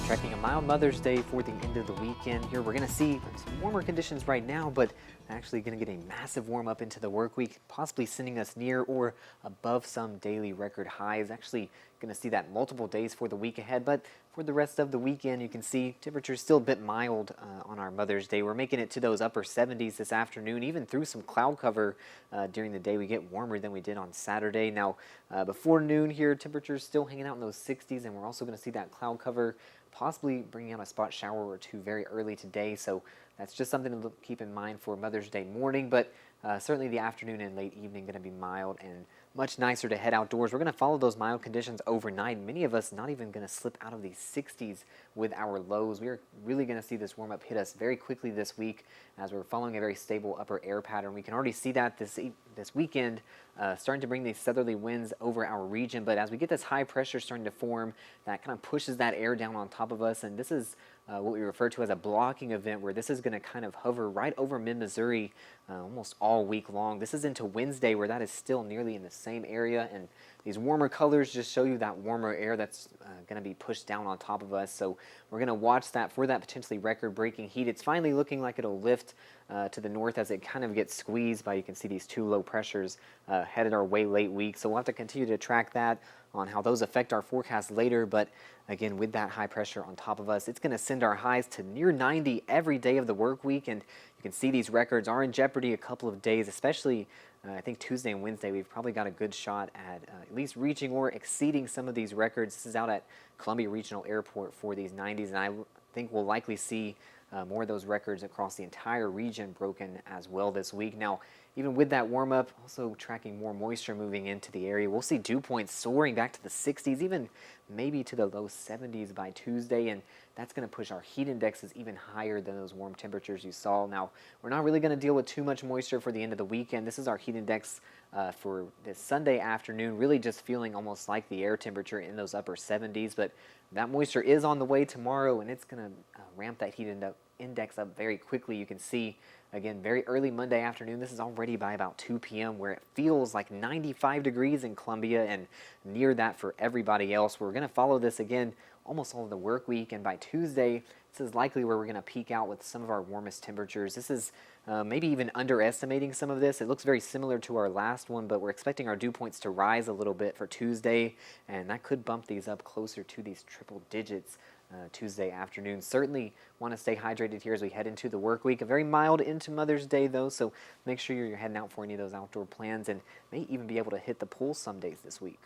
Tracking a mild Mother's Day for the end of the weekend here. We're going to see some warmer conditions right now, but actually going to get a massive warm up into the work week, possibly sending us near or above some daily record highs. Actually going to see that multiple days for the week ahead, but for the rest of the weekend, you can see temperatures still a bit mild on our Mother's Day. We're making it to those upper 70s this afternoon, even through some cloud cover during the day. We get warmer than we did on Saturday. Now, before noon here, temperatures still hanging out in those 60s, and we're also going to see that cloud cover possibly bringing out a spot shower or two very early today. So that's just something to keep in mind for Mother's Day morning, but certainly the afternoon and late evening going to be mild and much nicer to head outdoors. We're going to follow those mild conditions overnight. Many of us not even going to slip out of these 60s with our lows. We're really going to see this warm up hit us very quickly this week as we're following a very stable upper air pattern. We can already see that this weekend starting to bring these southerly winds over our region, but as we get this high pressure starting to form, that kind of pushes that air down on top of us, and this is what we refer to as a blocking event, where this is going to kind of hover right over mid-Missouri almost all week long. This is into Wednesday, where that is still nearly in the same area, and these warmer colors just show you that warmer air that's going to be pushed down on top of us. So we're going to watch that for that potentially record-breaking heat. It's finally looking like it'll lift to the north as it kind of gets squeezed by, you can see these two low pressures headed our way late week. So we'll have to continue to track that on how those affect our forecast later. But again, with that high pressure on top of us, it's going to send our highs to near 90 every day of the work week. And you can see these records are in jeopardy a couple of days, especially I think Tuesday and Wednesday. We've probably got a good shot at least reaching or exceeding some of these records. This is out at Columbia Regional Airport for these 90s, and I think we'll likely see more of those records across the entire region broken as well this week. Now, even with that warm up, also tracking more moisture moving into the area, we'll see dew points soaring back to the 60s, even maybe to the low 70s by Tuesday, and that's going to push our heat indexes even higher than those warm temperatures you saw. Now, we're not really going to deal with too much moisture for the end of the weekend. This is our heat index for this Sunday afternoon, really just feeling almost like the air temperature in those upper 70s, but that moisture is on the way tomorrow, and it's going to ramp that heat index up very quickly. You can see, again, very early Monday afternoon. This is already by about 2 p.m. where it feels like 95 degrees in Columbia and near that for everybody else. We're going to follow this again almost all of the work week, and by Tuesday, this is likely where we're going to peak out with some of our warmest temperatures. This is maybe even underestimating some of this. It looks very similar to our last one, but we're expecting our dew points to rise a little bit for Tuesday, and that could bump these up closer to these triple digits Tuesday afternoon. Certainly want to stay hydrated here as we head into the work week. A very mild into Mother's Day, though, so make sure you're heading out for any of those outdoor plans and may even be able to hit the pool some days this week.